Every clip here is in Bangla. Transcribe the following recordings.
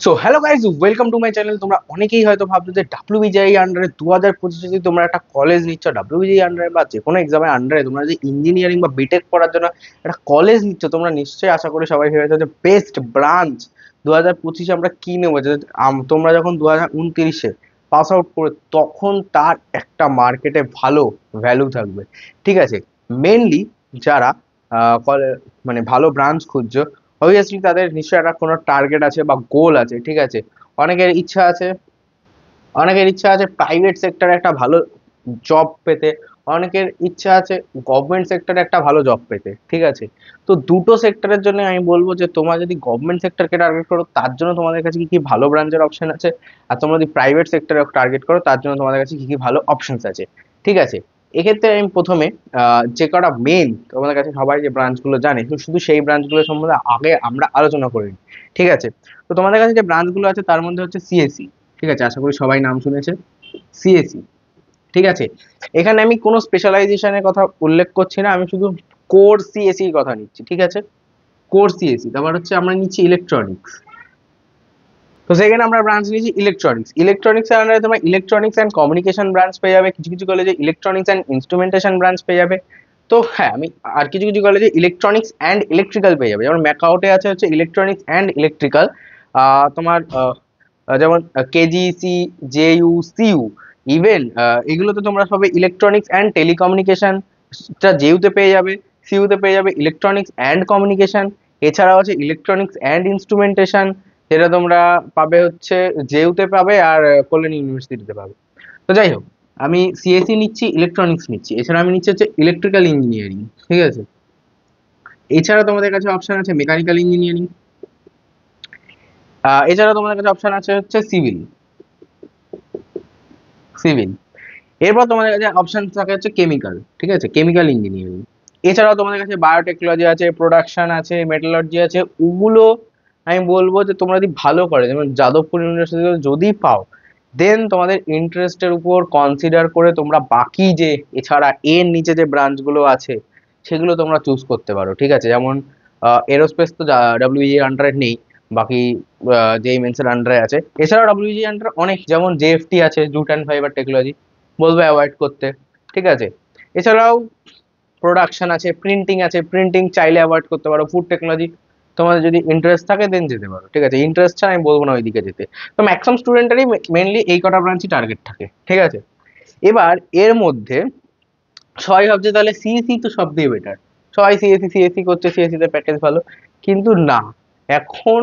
So hello guys, welcome to my channel. তোমরা অনেকেই হয়তো ভাবছো যে ডাব্লিউবিজিআই আন্ডারে 2025 যদি তোমরা একটা কলেজ নিচ্ছ ডাব্লিউবিজিআই আন্ডারে বা যে কোনো এক্সামের আন্ডারে, তোমরা যে ইঞ্জিনিয়ারিং বা বিটেক পড়ার জন্য একটা কলেজ নিচ্ছ, তোমরা নিশ্চয়ই আশা করি সবাই ভেবেছো যে বেস্ট ব্রাঞ্চ 2025 আমরা কি নেবো। যে তোমরা যখন 2029-এ পাস আউট করে তখন তার একটা মার্কেটে ভালো ভ্যালু থাকবে। ঠিক আছে, মেনলি যারা মানে ভালো ব্রাঞ্চ খুঁজছো, অবভিয়াসলি তাদের নিশ্চয়ই একটা কোনো টার্গেট আছে বা গোল আছে। ঠিক আছে, অনেকের ইচ্ছা আছে অনেকের ইচ্ছা আছে প্রাইভেট সেক্টরে একটা ভালো জব পেতে, অনেকের ইচ্ছা আছে গভর্নমেন্ট সেক্টরে একটা ভালো জব পেতে। ঠিক আছে, তো দুটো সেক্টরের জন্য আমি বলবো যে তোমরা যদি গভর্নমেন্ট সেক্টরকে টার্গেট করো তার জন্য তোমাদের কাছে কি কি ভালো ব্রাঞ্চের অপশন আছে, আর তোমরা যদি প্রাইভেট সেক্টরে টার্গেট করো তার জন্য তোমাদের কাছে কি কি ভালো অপশনস আছে। ঠিক আছে, এক্ষেত্রে আমি প্রথমে যে কটা মেন তোমাদের কাছে সবাই যে ব্রাঞ্চগুলো জানে, তো শুধু সেই ব্রাঞ্চগুলো সম্বন্ধে আগে আমরা আলোচনা করে নিই। ঠিক আছে, তো তোমাদের কাছে যে ব্রাঞ্চগুলো আছে তার মধ্যে হচ্ছে সিএসসি। ঠিক আছে, আশা করি সবাই নাম শুনেছে সিএসসি। ঠিক আছে, এখানে আমি কোনো স্পেশালাইজেশনের কথা উল্লেখ করছি না, আমি শুধু কোর সিএসসি কথা নিচ্ছি। ঠিক আছে, কোর সিএসসি, তারপর হচ্ছে আমরা নিচ্ছি ইলেকট্রনিক্স। তো সেখানে আমরা ব্রাঞ্চ নিয়েছি ইলেকট্রনিক্স এর আন্ডারে তোমরা ইলেকট্রনিক্স অ্যান্ড কমিউনিকেশন ব্রাঞ্চ পেয়ে যাবে, কিছু কিছু কলেজে ইলেকট্রনিক্স অ্যান্ড ইনস্ট্রুমেন্টেশন ব্রাঞ্চ পেয়ে যাবে। তো হ্যাঁ, আমি আর কিছু কিছু কলেজে ইলেকট্রনিক্স অ্যান্ড ইলেকট্রিক্যাল পেয়ে যাবে, যেমন ম্যাকাউটে আছে হচ্ছে ইলেকট্রনিক্স অ্যান্ড ইলেকট্রিক্যাল। তোমার যেমন কেজিসি, জেইউ, সিইউ, ইভেন এগুলোতে তোমরা সবে ইলেকট্রনিক্স অ্যান্ড টেলিকমিউনিকেশন জেইউতে পেয়ে যাবে, সিইউতে পেয়ে যাবে ইলেকট্রনিক্স অ্যান্ড কমিউনিকেশন। এছাড়াও আছে ইলেকট্রনিক্স অ্যান্ড ইনস্ট্রুমেন্টেশন, যেটা তোমরা পাবে হচ্ছে জেইউতে পাবে আর কল্যাণী ইউনিভার্সিটিতে পাবে। তো যাই হোক, আমি সিএসসি নিচ্ছি, ইলেকট্রনিক্স নিচ্ছি, এছাড়া আমি নিচ্ছি হচ্ছে ইলেকট্রিক্যাল ইঞ্জিনিয়ারিং। ঠিক আছে, এছাড়া তোমাদের কাছে অপশন আছে মেকানিক্যাল ইঞ্জিনিয়ারিং, এছাড়া তোমাদের কাছে অপশন আছে হচ্ছে সিভিল সিভিল এরপর তোমাদের কাছে অপশন থাকে হচ্ছে কেমিক্যাল। ঠিক আছে, কেমিক্যাল ইঞ্জিনিয়ারিং। এছাড়াও তোমাদের কাছে বায়োটেকনোলজি আছে, প্রোডাকশন আছে, মেটালর্জি আছে। ওগুলো আমি বলবো যে তোমরা যদি ভালো করে, যেমন যাদবপুর ইউনিভার্সিটিতে যদি পাও, দেন তোমাদের ইন্টারেস্টের উপর কনসিডার করে তোমরা বাকি যে এছাড়া এর নিচে যে ব্রাঞ্চগুলো আছে সেগুলো তোমরা চুজ করতে পারো। ঠিক আছে, যেমন এরোস্পেস তো ডাব্লিউজি আন্ডারে নেই, বাকি যেই মেন্সের আন্ডারে আছে। এছাড়াও ডাব্লিউজি আন্ডারে অনেক, যেমন জেএফটি আছে, জুট অ্যান্ড ফাইবার টেকনোলজি, বলবো অ্যাভয়েড করতে। ঠিক আছে, এছাড়াও প্রোডাকশন আছে, প্রিন্টিং আছে, প্রিন্টিং চাইলে অ্যাভয়েড করতে পারো। ফুড টেকনোলজি তোমাদের যদি ইন্টারেস্ট থাকে দেন যেতে পারো। ঠিক আছে, ইন্টারেস্ট ছাড়া আমি বলবো না ওইদিকে যেতে। তো ম্যাক্সিমাম স্টুডেন্টেরই মেনলি এই কটা ব্রাঞ্চই টার্গেট থাকে। ঠিক আছে, এবার এর মধ্যে সবাই ভাবছে তাহলে সিএসসি তো সব দিয়ে বেটার, সবাই সিএসসি সিএসসি করছে, সিএসসি তে প্যাকেজ ভালো। কিন্তু না, এখন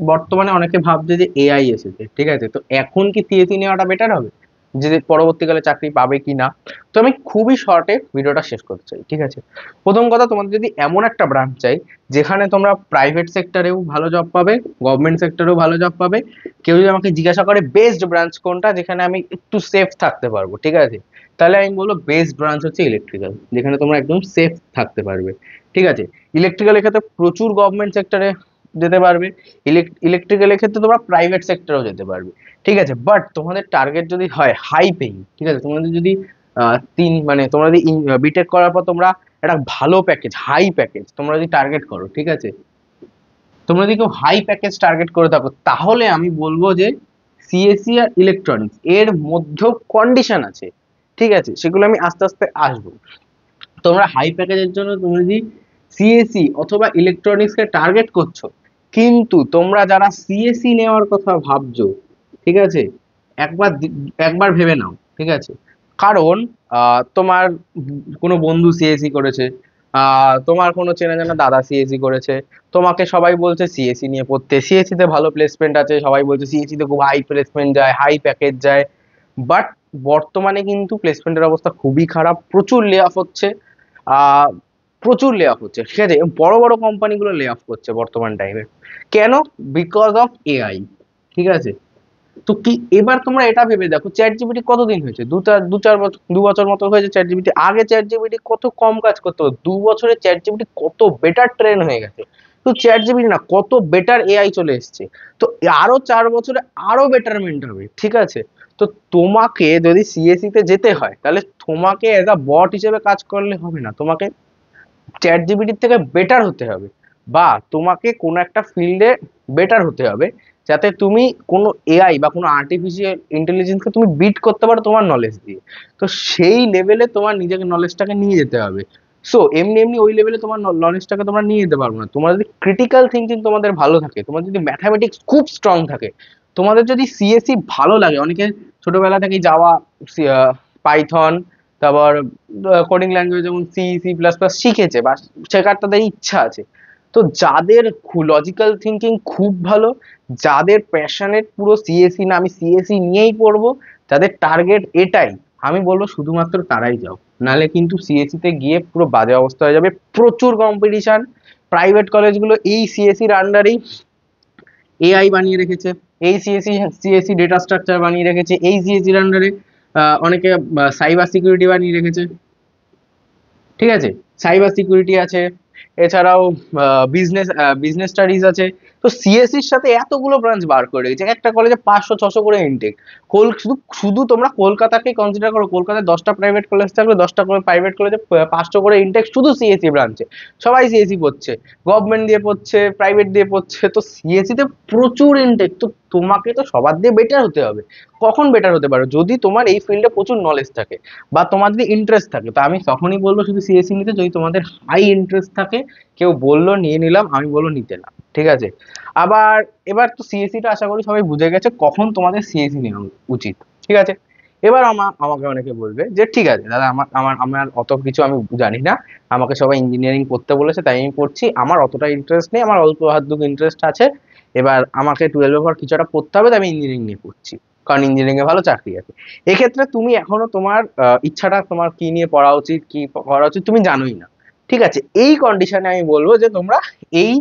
বর্তমানে অনেকে ভাবছে যে এআই এসেছে। ঠিক আছে, তো এখন কি সিএসসি নেওয়াটা বেটার হবে, যে পরবর্তীকালে চাকরি পাবে কি না। তো আমি খুবই শর্টে ভিডিওটা শেষ করতে চাই। ঠিক আছে, প্রথম কথা, তোমাদের যদি এমন একটা ব্রাঞ্চ চাই যেখানে তোমরা প্রাইভেট সেক্টরেও ভালো জব পাবে, গভর্নমেন্ট সেক্টরেও ভালো জব পাবে, কেউ যদি আমাকে জিজ্ঞাসা করে বেস্ট ব্রাঞ্চ কোনটা যেখানে আমি একটু সেফ থাকতে পারবো, ঠিক আছে, তাহলে আমি বলবো বেস্ট ব্রাঞ্চ হচ্ছে ইলেকট্রিক্যাল, যেখানে তোমরা একদম সেফ থাকতে পারবে। ঠিক আছে, ইলেকট্রিক্যালের ক্ষেত্রে প্রচুর গভর্নমেন্ট সেক্টরে যেতে পারবে, ইলেকট্রিক্যালের ক্ষেত্রে তোমরা প্রাইভেট সেক্টরেও যেতে পারবে। ঠিক আছে, বাট তোমাদের টার্গেট যদি হয় হাই পেইং, ঠিক আছে, তোমাদের যদি মানে তোমরা যদি বিটেক করার পর তোমরা একটা ভালো প্যাকেজ, হাই প্যাকেজ তোমরা যদি টার্গেট করো, ঠিক আছে, তোমরা যদি কেউ হাই প্যাকেজ টার্গেট করে থাকো, তাহলে আমি বলবো যে সিএসসি আর ইলেকট্রনিক্স এর মধ্যে কন্ডিশন আছে। ঠিক আছে, সেগুলো আমি আস্তে আস্তে আসবো। তোমরা হাই প্যাকেজের জন্য তুমি যদি সিএসসি অথবা ইলেকট্রনিক্স কে টার্গেট করছো, কিন্তু তোমরা যারা সিএসসি নেওয়ার কথা ভাবছো, ঠিক আছে, একবার ভেবে নাও। ঠিক আছে, কারণ তোমার কোনো বন্ধু সিএসসি করেছে, তোমার কোনো চেনা জানা দাদা সিএসসি করেছে, তোমাকে সবাই বলছে সিএসসি নিয়ে পড়তে, সিএসসি তে ভালো প্লেসমেন্ট আছে, সবাই বলছে সিএসসি তে খুব হাই প্লেসমেন্ট যায়, হাই প্যাকেজ যায়। বাট বর্তমানে কিন্তু প্লেসমেন্টের অবস্থা খুবই খারাপ, প্রচুর লে অফ হচ্ছে। আহ প্রচুর লে অফ হচ্ছে। ঠিক আছে, বড় বড় কোম্পানিগুলো লে অফ করছে বর্তমান টাইমে। কেন? Because of AI. ঠিক আছে, তো কি এবার তোমরা এটা ভেবে দেখো, চ্যাট জিপিটি কতদিন হয়েছে, দু চার বছর, 2 বছর মতো হয়েছে চ্যাট জিপিটি। আগে চ্যাট জিপিটি কত কম কাজ করতে হতো, 2 বছরে চ্যাট জিপিটি কত বেটার ট্রেন হয়ে গেছে। তো চ্যাট জিপিটি না, কত বেটার এআই চলে এসছে। তো আরো 4 বছরে আরো বেটারমেন্ট হবে। ঠিক আছে, তো তোমাকে যদি সিএসসি তে যেতে হয়, তাহলে তোমাকে এজ আ বট হিসেবে কাজ করলে হবে না, তোমাকে চ্যাট জিপিটির থেকে বেটার হতে হবে, বা তোমাকে কোনো একটা ফিল্ডে বেটার হতে হবে, যাতে তুমি কোনো এআই বা কোনো আর্টিফিশিয়াল ইন্টেলিজেন্সকে তুমি বিট করতে পারো তোমার নলেজ দিয়ে। তো সেই লেভেলে তোমার নিজেকে নলেজটাকে নিয়ে যেতে হবে। সো এমনি এমনি ওই লেভেলে তোমার নলেজটাকে তোমরা নিয়ে যেতে পারবো না। তোমার যদি ক্রিটিক্যাল থিঙ্কিং তোমাদের ভালো থাকে, তোমার যদি ম্যাথামেটিক্স খুব স্ট্রং থাকে, তোমাদের যদি সিএসসি ভালো লাগে, অনেকে ছোটবেলা থেকেই জাভা, পাইথন, তারপর কোডিং ল্যাঙ্গুয়েজ যেমন সি, সি প্লাস প্লাস শিখেছে বা শেখার তাদের ইচ্ছা আছে। তো যাদের লজিক্যাল থিঙ্কিং খুব ভালো, যাদের প্যাশনেট পুরো সিএসসি না আমি সিএসসি নিয়েই পড়বো, যাদের টার্গেট এটাই, আমি বলবো শুধুমাত্র তারাই যাও। নাহলে কিন্তু সিএসসি তে গিয়ে পুরো বাজে অবস্থা হয়ে যাবে, প্রচুর কম্পিটিশন। প্রাইভেট কলেজগুলো এই সিএসসির আন্ডারেই এআই বানিয়ে রেখেছে, এই সিএসসি সিএসসি ডেটা স্ট্রাকচার বানিয়ে রেখেছে, এই সিএসসির আন্ডারে অনেকে সাইবার সিকিউরিটি বানিয়ে রেখেছে। ঠিক আছে, সাইবার সিকিউরিটি আছে, এছাড়াও বিজনেস বিজনেস স্টাডিজ আছে। তো সিএসসির সাথে এতগুলো ব্রাঞ্চ বার করে রেখেছে, একটা কলেজে 500-600 করে ইনটেক। শুধু শুধু তোমরা কলকাতাকে কনসিডার করো, কলকাতায় 10টা প্রাইভেট কলেজ থাকলে 10টা করে প্রাইভেট কলেজে 500 করে ইনটেক শুধু সিএসসি ব্রাঞ্চে। সবাই সিএসসি পড়ছে, গভর্নমেন্ট দিয়ে পড়ছে, প্রাইভেট দিয়ে পড়ছে, তো সিএসসি তে প্রচুর ইনটেক। তো তোমাকে তো সবার দিয়ে বেটার হতে হবে। কখন বেটার হতে পারো? যদি তোমার এই ফিল্ডে প্রচুর নলেজ থাকে বা তোমার যদি ইন্টারেস্ট থাকে। তো আমি তখনই বলবো শুধু সিএসসি নিতে যদি তোমাদের হাই ইন্টারেস্ট থাকে। কেউ বললো নিয়ে নিলাম, আমি বলবো নিতে না। ঠিক আছে, আবার এবার তো সিএসসি টা আশা করি সবাই বুঝে গেছে কখন তোমাদের সিএসসি নেওয়া উচিত। ঠিক আছে, এবার আমাকে অনেকে বলবে যে ঠিক আছে দাদা, আমার আমার আমার অত কিছু আমি জানি না, আমাকে সবাই ইঞ্জিনিয়ারিং পড়তে বলেছে তাই আমি পড়ছি, আমার অতটা ইন্টারেস্ট নেই, আমার অল্প হাতটুকু ইন্টারেস্ট আছে। এবার আমাকে 12 পর কিছু একটা পড়তে হবে, তাই আমি ইঞ্জিনিয়ারিং নিয়ে পড়ছি, কারণ ইঞ্জিনিয়ারিং এ ভালো চাকরি আছে। এক্ষেত্রে তুমি এখনো তোমার ইচ্ছাটা, তোমার কি নিয়ে পড়া উচিত কি করা উচিত তুমি জানোই না। ঠিক আছে, এই কন্ডিশনে আমি বলবো যে তোমরা এই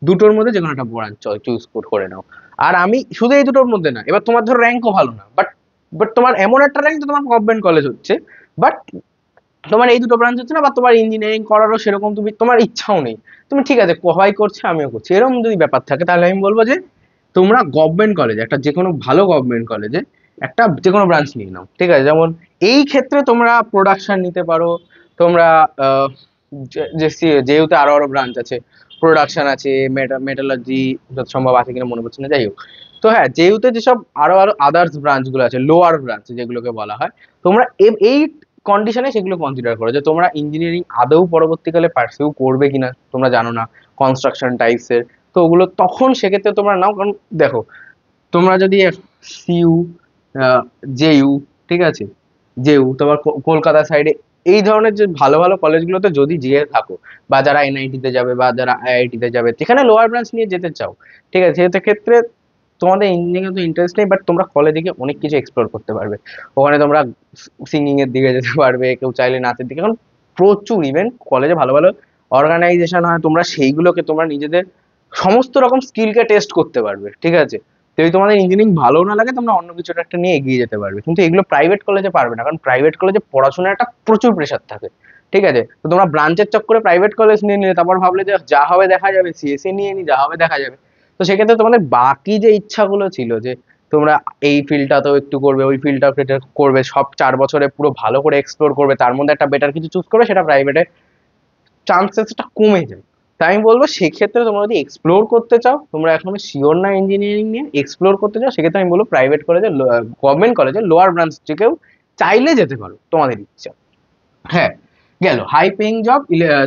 দুটোর মধ্যে যে কোনো একটা ব্রাঞ্চ চুজ করে নাও। আর আমি শুধু এই দুটোর মধ্যে না, এবার তোমার ধর র্যাঙ্কও ভালো না, বাট বাট তোমার এমন একটা র্যাঙ্ক যে তোমার গভর্নমেন্ট কলেজ হচ্ছে, বাট তোমার এই দুটো ব্রাঞ্চ হচ্ছে না, বা তোমার ইঞ্জিনিয়ারিং করারও সেরকম তুমি তোমার ইচ্ছাও নেই, তুমি ঠিক আছে সবাই করছে আমিও করছি এরকম যদি ব্যাপার থাকে, তাহলে আমি বলবো যে তোমরা গভর্নমেন্ট কলেজে একটা, যে কোনো ভালো গভর্নমেন্ট কলেজে একটা যে কোনো ব্রাঞ্চ নিয়ে নাও। ঠিক আছে, যেমন এই ক্ষেত্রে তোমরা প্রোডাকশন নিতে পারো। তোমরা যেহেতু আরো আরো ব্রাঞ্চ আছে, প্রোডাকশন আছে, মেটালজি যত সম্ভব আছে কিনা মনে পড়ছে না, যাই হোক। তো হ্যাঁ, যেহেতু যেসব আরো আরো আদার্স ব্রাঞ্চ গুলো আছে, লোয়ার ব্রাঞ্চ যেগুলোকে বলা হয়, তোমরা এই কন্ডিশনে সেগুলো কনসিডার করো যে তোমরা ইঞ্জিনিয়ারিং আদৌ পরবর্তীকালে পার্সিউ করবে কিনা তোমরা জানো না, কনস্ট্রাকশন টাইপস এর। তো ওগুলো তখন সেক্ষেত্রে তোমরা নাও, কারণ দেখো তোমরা যদি সিইউ, জেইউ, ঠিক আছে, জেইউ তোমার কলকাতা সাইডে এই ধরনের যে ভালো ভালো কলেজগুলোতে যদি যেয়ে থাকো, বা যারা এনআইটি তে যাবে বা যারা আইআইটি তে যাবে, যেখানে লোয়ার ব্রাঞ্চ নিয়ে যেতে চাও, ঠিক আছে, সেক্ষেত্রে তোমাদের ইঞ্জিনিয়ারিং এ তো ইন্টারেস্ট নেই, বাট তোমরা কলেজে গিয়ে অনেক কিছু এক্সপ্লোর করতে পারবে। ওখানে তোমরা সিঙ্গিং এর দিকে যেতে পারবে, কেউ চাইলে নাচের দিকে, কারণ প্রচুর ইভেন্ট কলেজে ভালো ভালো অর্গানাইজেশন হয়, তোমরা সেইগুলোকে তোমরা নিজেদের সমস্ত রকম স্কিলকে টেস্ট করতে পারবে। ঠিক আছে, যদি তোমাদের ইঞ্জিনিয়ারিং ভালো না লাগে তোমরা অন্য কিছু একটা নিয়ে এগিয়ে যেতে পারবে, কিন্তু এগুলো প্রাইভেট কলেজে পারবে না, কারণ প্রাইভেট কলেজে পড়াশোনার একটা প্রচুর প্রেশার থাকে। ঠিক আছে, তো তোমরা ব্রাঞ্চের চক্করে প্রাইভেট কলেজ নিয়ে নিলে, তারপর ভাবলে যে যা হবে দেখা যাবে, সিএসসি নিয়ে নি যা হবে দেখা যাবে। তো সেক্ষেত্রে তোমাদের বাকি যে ইচ্ছাগুলো ছিল যে তোমরা এই ফিল্ডটাতেও একটু করবে, ওই ফিল্ডটাও করবে, সব 4 বছরে পুরো ভালো করে এক্সপ্লোর করবে, তার মধ্যে একটা বেটার কিছু চুজ করবে, সেটা প্রাইভেটে চান্সেসটা কমে যায়। তাই আমি বলবো সেক্ষেত্রে তোমরা যদি এক্সপ্লোর করতে চাও, তোমরা এখনো শিওর না ইঞ্জিনিয়ারিং নিয়ে এক্সপ্লোর করতে চাও, সেক্ষেত্রে আমি বলবো প্রাইভেট কলেজে, গভর্নমেন্ট কলেজে লোয়ার ব্রাঞ্চ থেকেও চাইলে যেতে পারো, তোমাদের ইচ্ছা। হ্যাঁ, গেল হাই পেইং জব,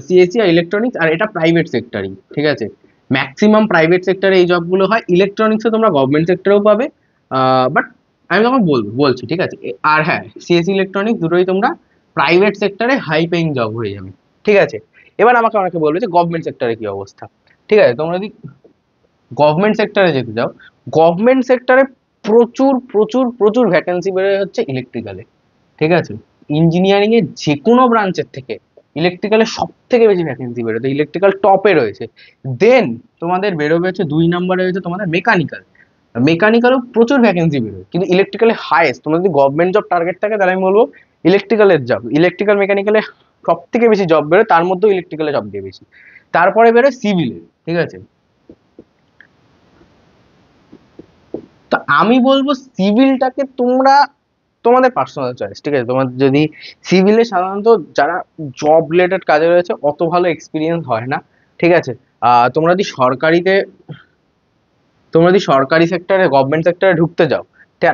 সিএসসি আর ইলেকট্রনিক্স, আর এটা প্রাইভেট সেক্টরই। ঠিক আছে, ম্যাক্সিমাম প্রাইভেট সেক্টরে এই জবগুলো হয়, ইলেকট্রনিক্সে তোমরা গভর্নমেন্ট সেক্টরেও পাবে, বাট আমি তোমাকে বলছি। ঠিক আছে, আর হ্যাঁ, সিএসসি ইলেকট্রনিক্স দুটোই তোমরা প্রাইভেট সেক্টরে হাই পেইং জব হয়ে যাবে। ঠিক আছে, এবার আমাকে অনেকে বলবে যে গভর্নমেন্ট সেক্টরে কি অবস্থা। ঠিক আছে, তোমরা যদি গভর্নমেন্ট সেক্টরে যেতে চাও, গভর্নমেন্ট সেক্টরে প্রচুর প্রচুর প্রচুর ভ্যাকেন্সি বেড়ে হচ্ছে ইলেকট্রিক্যালে। ঠিক আছে, ইঞ্জিনিয়ারিং এর যে কোনো ব্রাঞ্চের থেকে ইলেকট্রিক্যালে সব থেকে বেশি ভ্যাকেন্সি বেরোতে, ইলেকট্রিক্যাল টপে রয়েছে। দেন তোমাদের বেরোবে হচ্ছে 2 নম্বরে রয়েছে তোমাদের মেকানিক্যাল। মেকানিক্যালও প্রচুর ভ্যাকেন্সি বেরোয়, কিন্তু ইলেকট্রিক্যালে হাইয়েস্ট। তোমার যদি গভর্নমেন্ট জব টার্গেট থাকে তাহলে আমি বলবো ইলেকট্রিক্যালের জব, ইলেকট্রিক্যাল মেকানিক্যালে সব থেকে বেশি জব বেরোয়, তার মধ্যেও ইলেকট্রিক্যালে সব থেকে বেশি। তারপরে বেরোয় সিভিলের। ঠিক আছে, তো আমি বলবো সিভিলটাকে তোমরা, তোমাদের পার্সোনাল চয়েস। ঠিক আছে, তোমার যদি সিভিলে সাধারণত যারা জব রিলেটেড কাজে রয়েছে অত ভালো এক্সপিরিয়েন্স হয় না। ঠিক আছে, তোমরা যদি সরকারিতে তোমরা যদি সরকারি সেক্টরে গভর্নমেন্ট সেক্টরে ঢুকতে যাও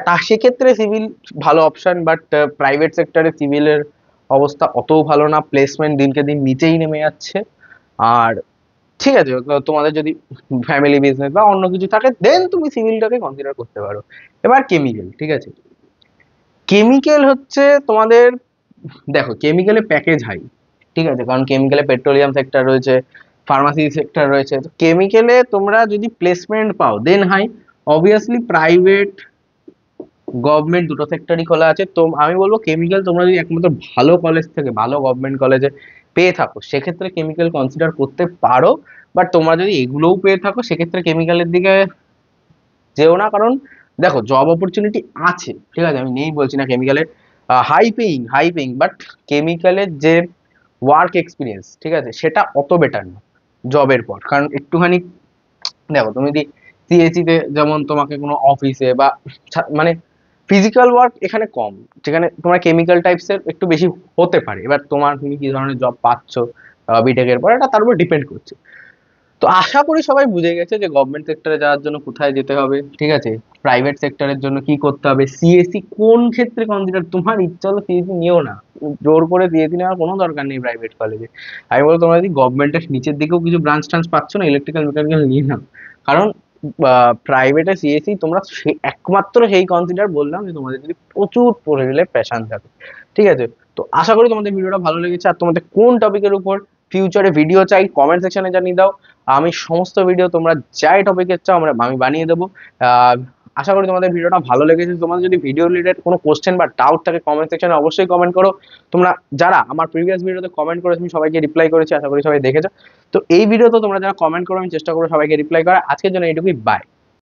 তা সেক্ষেত্রে সিভিল ভালো অপশন, বাট প্রাইভেট সেক্টরে সিভিলের অবস্থা অতও ভালো না, প্লেসমেন্ট দিনকে দিন নিচেই নেমে যাচ্ছে। আর ঠিক আছে, তো তোমাদের যদি ফ্যামিলি বিজনেস বা অন্য কিছু থাকে দেন তুমি সিভিলটাকে কনসিডার করতে পারো। এবার কেমিক্যাল, ঠিক আছে, কেমিক্যাল হচ্ছে তোমাদের, দেখো কেমিক্যালে প্যাকেজ হাই, ঠিক আছে, কারণ কেমিক্যালে পেট্রোলিয়াম সেক্টর রয়েছে, ফার্মাসি সেক্টর রয়েছে, তো কেমিক্যালে তোমরা যদি প্লেসমেন্ট পাও দেন হাই। অবভিয়াসলি প্রাইভেট গভর্নমেন্ট দুটো সেক্টরই খোলা আছে, তো আমি বলবো কেমিক্যাল তোমরা যদি একমাত্র ভালো কলেজ থেকে, ভালো গভর্নমেন্ট কলেজে পেয়ে থাকো সেক্ষেত্রে কেমিক্যাল কনসিডার করতে পারো। বাট তোমরা যদি এগুলোও পেয়ে থাকো সেক্ষেত্রে কেমিক্যালের দিকে যেও না, কারণ দেখো জব অপরচুনিটি আছে, ঠিক আছে, আমি নেই বলছি না কেমিক্যালের, হাই পেইং, বাট কেমিক্যালের যে ওয়ার্ক এক্সপিরিয়েন্স, ঠিক আছে, সেটা অত বেটার না জবের পর। কারণ একটুখানি দেখো তুমি যদি সিএসসি তে যেমন তোমাকে কোনো অফিসে বা মানে ফিজিক্যাল ওয়ার্ক এখানে কম, যেখানে তোমার কেমিক্যাল টাইপস এর একটু বেশি হতে পারে। এবার তুমি কি ধরনের জব পাচ্ছ বিটেকের পর এটা তার উপর ডিপেন্ড করছে। তো আশা করি সবাই বুঝে গেছে যে গভর্নমেন্ট সেক্টরে যাওয়ার জন্য কোথায় যেতে হবে, ঠিক আছে, প্রাইভেট সেক্টরের জন্য কি করতে হবে, সিএসসি কোন ক্ষেত্রে কনসিডার, তোমার ইচ্ছা হলো সিএসসি নিও না, জোর করে সিএসসি নেওয়ার কোনো দরকার নেই প্রাইভেট কলেজে। আমি বলবো তোমরা যদি গভর্নমেন্টের নিচের দিকেও কিছু ব্রাঞ্চ টাঞ্চ পাচ্ছ না, ইলেকট্রিক্যাল মেকানিক্যাল নিয়ে নাও। কারণ প্রাইভেটে সিএসসি তোমরা একমাত্র সেই কনসিডার বললাম যে তোমাদের যদি প্রচুর পরিমাণে প্যাশন থাকে, ঠিক আছে। তো আশা করি তোমাদের ভিডিওটা ভালো লেগেছে। আর তোমাদের কোন টপিকের উপর ফিউচারে ভিডিও চাই কমেন্ট সেকশনে জানিয়ে দাও, আমি সমস্ত ভিডিও তোমরা যাই টপিকের চাও আমি বানিয়ে দেবো। আহ, আশা করি তোমাদের ভিডিওটা ভালো লেগেছে। তোমাদের যদি ভিডিও রিলেটেড কোনো কোশ্চেন বা ডাউট থাকে কমেন্ট সেকশনে অবশ্যই কমেন্ট করো। তোমরা যারা আমার প্রিভিয়াস ভিডিওতে কমেন্ট করেছো আমি সবাইকে রিপ্লাই করেছি, আশা করি সবাই দেখেছো। তো এই ভিডিওতে তোমরা যারা কমেন্ট করো আমি চেষ্টা করবো সবাইকে রিপ্লাই করা। আজকের জন্য এইটুকুই, বাই।